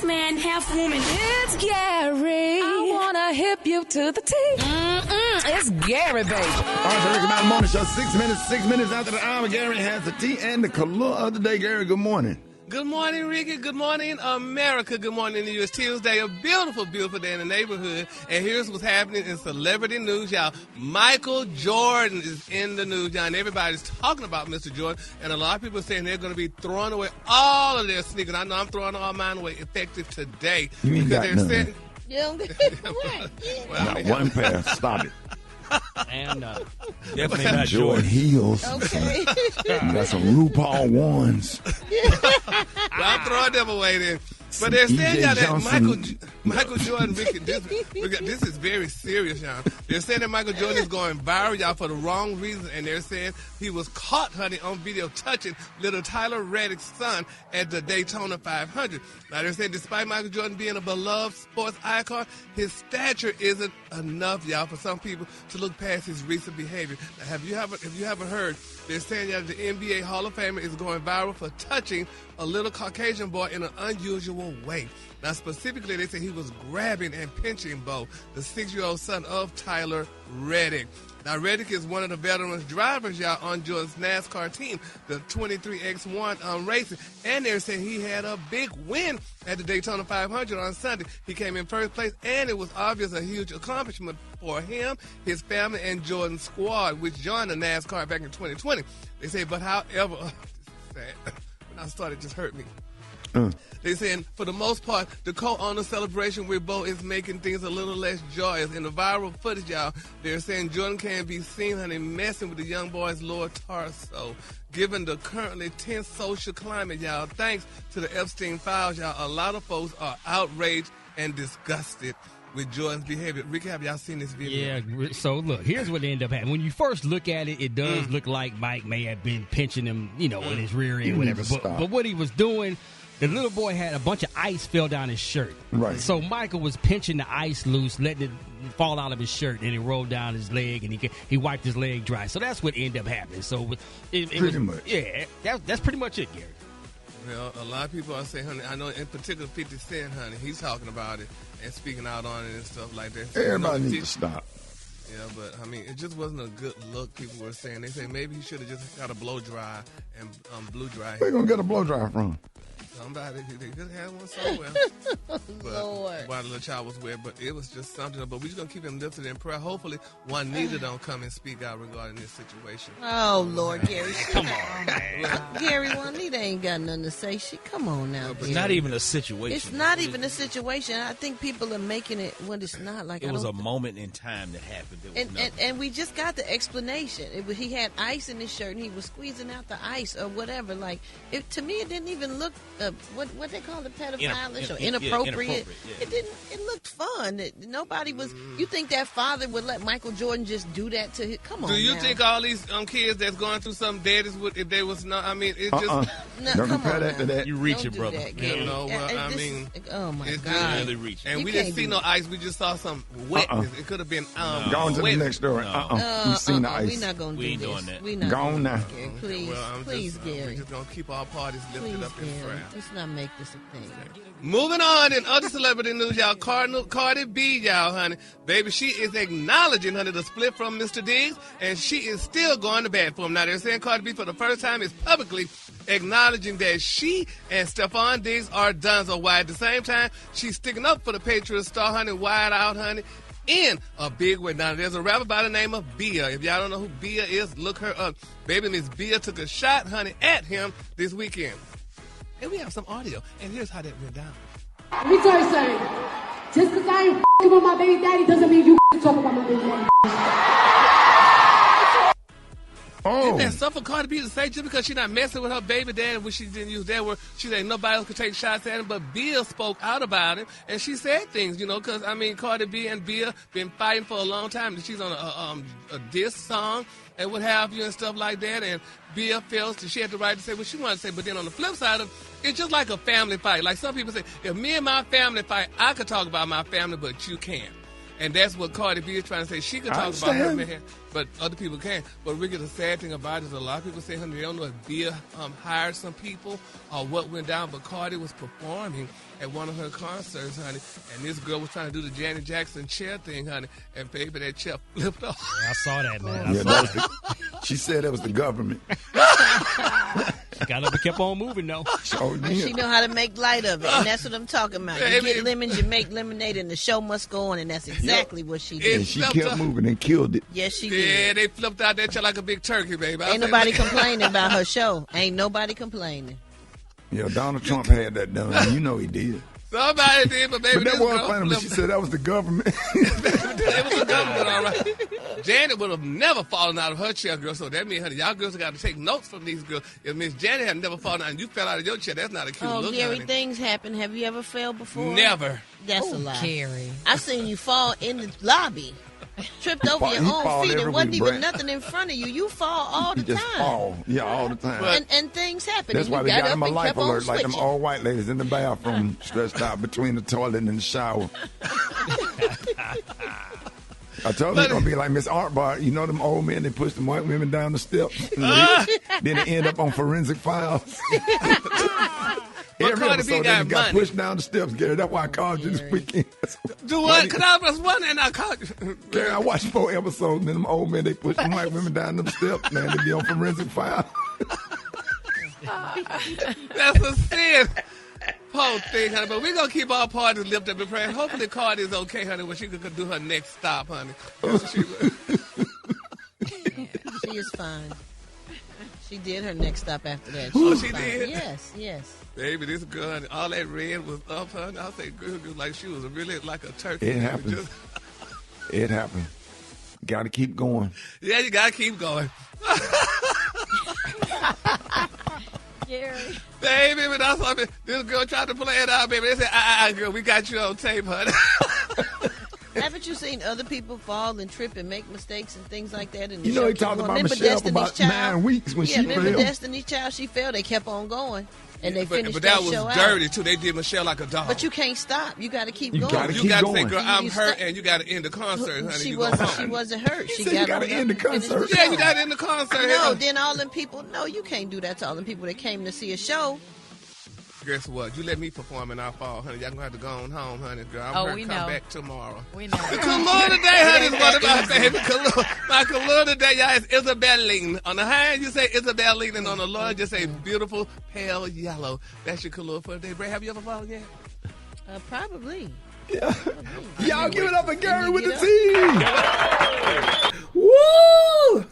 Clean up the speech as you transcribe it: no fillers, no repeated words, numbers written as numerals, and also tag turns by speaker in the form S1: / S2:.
S1: man, half woman.
S2: It's Gary. I wanna hip you to the T. It's Gary, baby.
S3: All right, so Rickey Mountain Morning Show, 6 minutes after the hour. Gary has the tea and the color of the day. Gary, good morning.
S4: Good morning, Rickey. Good morning, America. Good morning to you. It's Tuesday, a beautiful, beautiful day in the neighborhood. And here's what's happening in celebrity news, y'all. Michael Jordan is in the news, y'all. And everybody's talking about Mr. Jordan. And a lot of people are saying they're going to be throwing away all of their sneakers. I know I'm throwing all mine away effective today.
S3: You ain't got none.
S4: Saying,
S5: You don't get what?
S3: Not one pair. Stop it.
S6: And definitely not
S3: Jordan heels.
S5: Okay.
S3: You got some RuPaul ones.
S4: Well, I'm throwing them away then. But they're saying y'all that Michael Jordan, Rickey, this is very serious, y'all. They're saying that Michael Jordan is going viral, y'all, for the wrong reason. And they're saying he was caught, honey, on video touching little Tyler Reddick's son at the Daytona 500. Now, they're saying despite Michael Jordan being a beloved sports icon, his stature isn't enough, y'all, for some people to look past his recent behavior. Now, if you haven't heard, they're saying that the NBA Hall of Famer is going viral for touching a little Caucasian boy in an unusual way. Now, specifically, they say he was grabbing and pinching Bo, the 6-year-old son of Tyler Reddick. Now, Reddick is one of the veteran drivers, y'all, on Jordan's NASCAR team, the 23X1 racing. And they're saying he had a big win at the Daytona 500 on Sunday. He came in first place, and it was obvious a huge accomplishment for him, his family, and Jordan's squad, which joined the NASCAR back in 2020. They say, but however, this is sad. When I started, it just hurt me. They saying, for the most part, the co-owner celebration with Bo is making things a little less joyous. In the viral footage, y'all, they're saying Jordan can be seen, honey, messing with the young boy's lower torso. Given the currently tense social climate, y'all, thanks to the Epstein files, y'all, a lot of folks are outraged and disgusted with Jordan's behavior. Rickey, have y'all seen this video?
S6: Yeah, so look, here's what ended up happening. When you first look at it, it does look like Mike may have been pinching him, in his rear end, whatever. But what he was doing, the little boy had a bunch of ice fell down his shirt.
S3: Right.
S6: So Michael was pinching the ice loose, letting it fall out of his shirt, and it rolled down his leg, and he wiped his leg dry. So that's what ended up happening. So it
S3: pretty much.
S6: Yeah, that's pretty much it, Gary.
S4: Well, a lot of people are saying, honey, I know in particular 50 Cent, honey, he's talking about it and speaking out on it and stuff like that.
S3: Everybody needs to stop.
S4: Yeah, but, I mean, it just wasn't a good look, people were saying. They say maybe he should have just got a blow dry and blue dry.
S3: Where you going to get a blow dry from?
S4: Somebody, they just had one somewhere.
S5: Lord.
S4: While the little child was with, but it was just something. But we're just going to keep him lifted in prayer. Hopefully, Juanita don't come and speak out regarding this situation.
S5: Oh, Lord, Gary.
S6: Come on, man.
S5: Gary, Juanita ain't got nothing to say. Come on now,
S6: It's
S5: Gary.
S6: not even a situation.
S5: It's not even a situation. I think people are making it what it's not. Like
S6: It was a moment in time that happened.
S5: And we just got the explanation. He had ice in his shirt, and he was squeezing out the ice or whatever. Like, to me, it didn't even look what they call it, pedophilish or inappropriate.
S6: Yeah.
S5: It didn't. It looked fun. Nobody was. You think that father would let Michael Jordan just do that to him? Come on.
S4: Do you
S5: now.
S4: think all these kids that's going through some daddies would, if they was not? I mean, it just.
S5: No,
S3: Don't
S5: come
S3: compare
S5: on
S3: that to
S5: now.
S3: that.
S6: You reaching,
S5: Don't do
S6: brother.
S5: that, Gary.
S4: Well, I mean,
S5: oh my
S4: it's
S5: God.
S6: really reaching.
S4: And
S5: You
S4: we didn't
S5: can't
S4: see
S5: do
S4: no
S5: that.
S4: ice. We just saw some wetness. It could have been
S3: Go on to the
S4: wet.
S3: next story. We've seen the ice.
S5: We're not going to do
S6: We ain't
S5: this.
S6: doing that.
S5: We not
S3: Go
S5: gonna
S3: on
S5: do
S3: now.
S5: this, Gary. Please,
S4: Well,
S5: please,
S4: we're
S5: Gary.
S4: just gonna keep all parties lifted
S5: Please,
S4: up in
S5: Gary.
S4: prayer.
S5: Let's not make this a thing.
S4: Moving on in other celebrity news, y'all. Cardi B, y'all, honey. Baby, she is acknowledging, honey, the split from Mr. Diggs, and she is still going to bat for him. Now, they're saying Cardi B, for the first time, is publicly acknowledging that she and Stephon Diggs are done. So why at the same time, she's sticking up for the Patriots star, honey, wide out, honey, in a big way. Now, there's a rapper by the name of Bia. If y'all don't know who Bia is, look her up. Baby, Miss Bia took a shot, honey, at him this weekend. And we have some audio, and here's how that went down.
S7: Let me tell you something. Just because I ain't f***ing with my baby daddy doesn't mean you talk about my baby daddy.
S4: Isn't that something for Cardi B to say just because she's not messing with her baby daddy when she didn't use that word? She said nobody else could take shots at him, but Bia spoke out about him, and she said things, because, I mean, Cardi B and Bia been fighting for a long time. She's on a diss song and what have you and stuff like that, and Bia feels that she had the right to say what she wanted to say, but then on the flip side of it, it's just like a family fight. Like some people say, if me and my family fight, I could talk about my family, but you can't. And that's what Cardi B is trying to say. She can talk about her man, but other people can't. But Rickey, the sad thing about it is a lot of people say, honey, they don't know if Bia hired some people or what went down, but Cardi was performing at one of her concerts, honey, and this girl was trying to do the Janet Jackson chair thing, honey, and baby, that chair flipped off.
S6: Yeah, I saw that, man.
S3: She said that was the government.
S6: She got up and kept on moving, though.
S5: She know how to make light of it, and that's what I'm talking about. You get lemons, you make lemonade, and the show must go on, and that's exactly what she did.
S3: And she kept moving and killed it.
S5: Yes, she did.
S4: Yeah, they flipped out that chair like a big turkey, baby.
S5: Ain't nobody complaining about her show. Ain't nobody complaining.
S3: Yeah, Donald Trump had that done. You know he did.
S4: Somebody did, but baby,
S3: but that was funny. But she said that was the government.
S4: It was the government, all right. Janet would have never fallen out of her chair, girl. So that means, honey, y'all girls got to take notes from these girls. If Miss Janet had never fallen out and you fell out of your chair, that's not a cute look,
S5: Gary,
S4: honey.
S5: things happen. Have you ever fell before?
S4: Never.
S5: That's a lie.
S2: Gary.
S5: I seen you fall in the lobby. Tripped over your own feet. There wasn't even nothing in front of you. You fall all the time.
S3: You just fall. Yeah, all the time.
S5: And things happen.
S3: That's why they got him a life alert, like them
S5: switching.
S3: all white ladies in the bathroom, stretched out between the toilet and the shower. I told you it's going to be like Miss Artbar. You know them old men, they push them white women down the steps. Then they end up on forensic files. Every episode they got pushed down the steps, Gary. That's why I called you this weekend.
S4: Do what? Because I was wondering and I called you.
S3: Gary, I watched 4 episodes, and then them old men, they push them white women down them steps, man. They be on forensic files.
S4: That's a sin. Poor thing, honey. But we're going to keep our parties lifted up and praying. Hopefully Cardi is okay, honey, when she could do her next stop, honey.
S5: She is fine. She did her next stop after that.
S4: She did?
S5: Yes.
S4: Baby, this girl, honey, all that red was up, honey. I say, girl, like she was really like a turkey.
S3: It happened. It happened. Got to keep going.
S4: Yeah, you got to keep going.
S5: Gary.
S4: Baby, but that's what this girl tried to play it out, baby. They said, girl, we got you on tape, honey.
S5: Haven't you seen other people fall and trip and make mistakes and things like that?
S3: You know, he talked about Michelle for about 9 weeks when she fell.
S5: Remember Destiny's Child? She fell. They kept on going. And they finished that show out.
S4: But that was dirty, too. They did Michelle like a dog.
S5: But you can't stop. You got to keep going.
S3: You got to
S4: say, girl, I'm hurt, and you got to end the concert, honey.
S5: She wasn't hurt.
S3: She got to end the concert.
S4: Yeah, you got to end the concert.
S5: No, then all them people, no, you can't do that to all them people that came to see a show.
S4: Guess what? You let me perform in our fall, honey. Y'all gonna have to go on home, honey, girl. I'm hurt. Come back tomorrow.
S2: We know.
S4: The Kalua today, honey, is one of my favorite Kalua. My Kalua today, y'all, is Isabeline. On the high end, you say Isabeline, and on the low, just say beautiful, pale yellow. That's your Kalua for today. Bray, have you ever fallen yet?
S5: Probably.
S3: Yeah. Y'all give it up for Gary with the T.